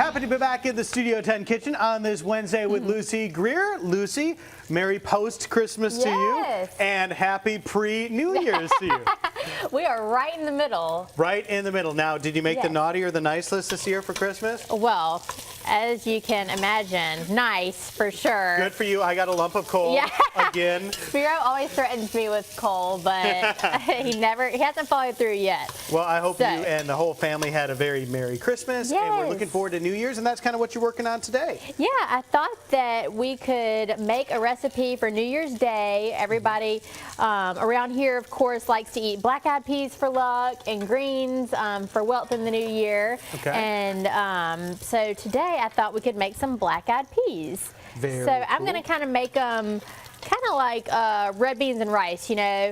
Happy to be back in the Studio 10 kitchen on this Wednesday with Lucy Greer. Lucy, Merry post-Christmas to you, and happy pre-New Year's to you. We are right in the middle. Right in the middle. Now, did you make the naughty or the nice list this year for Christmas? Well, as you can imagine, nice for sure. Good for you. I got a lump of coal again. Spiro always threatens me with coal, but he hasn't followed through yet. Well, I hope you and the whole family had a very Merry Christmas, and we're looking forward to New Year's, and that's kind of what you're working on today. Yeah, I thought that we could make a recipe for New Year's Day. Everybody around here, of course, likes to eat black-eyed peas for luck and greens for wealth in the new year. Okay. And so today I thought we could make some black-eyed peas. Very cool. I'm going to kind of make them kind of like red beans and rice, you know,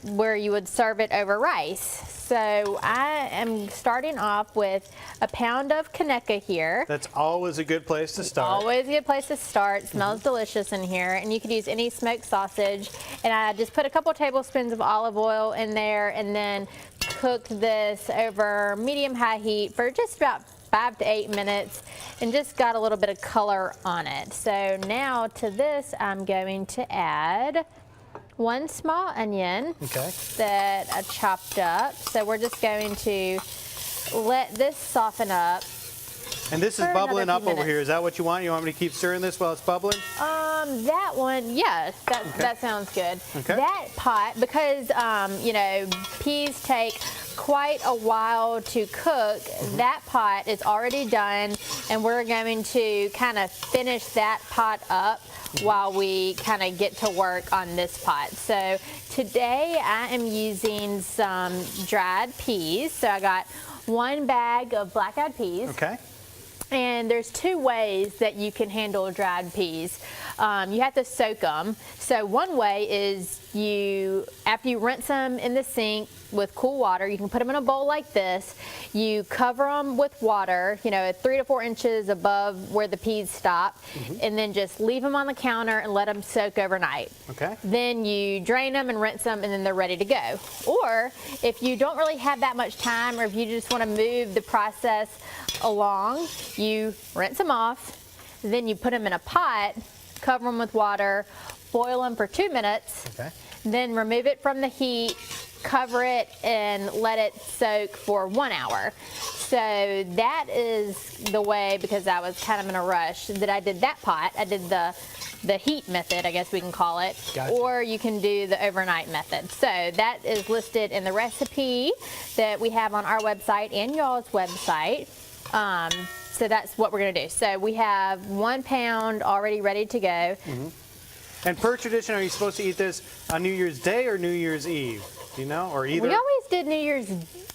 where you would serve it over rice. So I am starting off with a pound of Conecuh here. That's always a good place to start. Always a good place to start. It smells delicious in here. And you could use any smoked sausage. And I just put a couple tablespoons of olive oil in there and then cooked this over medium-high heat for just about 5 to 8 minutes and just got a little bit of color on it. So now to this I'm going to add 1 small onion that I chopped up. So we're just going to let this soften up. And this is bubbling up over here. Is that what you want? You want me to keep stirring this while it's bubbling? That one, yes, that sounds good. Okay. That pot, because you know, peas take quite a while to cook, that pot is already done, and we're going to kind of finish that pot up while we kind of get to work on this pot. So today I am using some dried peas. So I got 1 bag of black-eyed peas. Okay. And there's 2 ways that you can handle dried peas. You have to soak them. So one way is after you rinse them in the sink with cool water, you can put them in a bowl like this. You cover them with water, you know, 3 to 4 inches above where the peas stop, and then just leave them on the counter and let them soak overnight. Okay. Then you drain them and rinse them, and then they're ready to go. Or if you don't really have that much time, or if you just want to move the process along, you rinse them off, then you put them in a pot, cover them with water, boil them for 2 minutes, then remove it from the heat, cover it, and let it soak for 1 hour. So that is the way, because I was kind of in a rush, that I did that pot. I did the heat method, I guess we can call it, or you can do the overnight method. So that is listed in the recipe that we have on our website and y'all's website. So that's what we're going to do. So we have 1 pound already ready to go. And per tradition, are you supposed to eat this on New Year's Day or New Year's Eve? Do you know, or either? We always did New Year's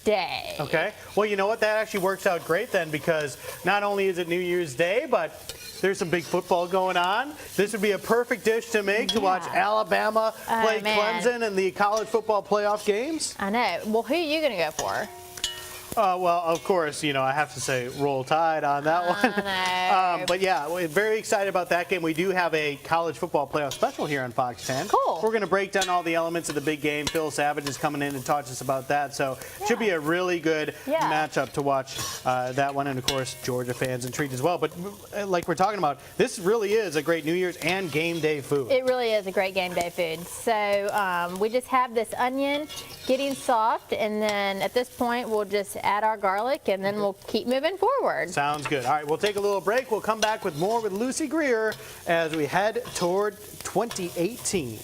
Day. Okay. Well, you know what? That actually works out great then, because not only is it New Year's Day, but there's some big football going on. This would be a perfect dish to make to watch Alabama play Clemson in the college football playoff games. I know. Well, who are you going to go for? Well, of course, you know, I have to say Roll Tide on that one. But yeah, we're very excited about that game. We do have a college football playoff special here on Fox 10. Cool. We're going to break down all the elements of the big game. Phil Savage is coming in and talk to us about that. So it should be a really good matchup to watch that one. And, of course, Georgia fans intrigued as well. But like we're talking about, this really is a great New Year's and game day food. It really is a great game day food. So we just have this onion getting soft, and then at this point we'll just add our garlic, and then we'll keep moving forward. Sounds good. All right, we'll take a little break. We'll come back with more with Lucy Greer as we head toward 2018.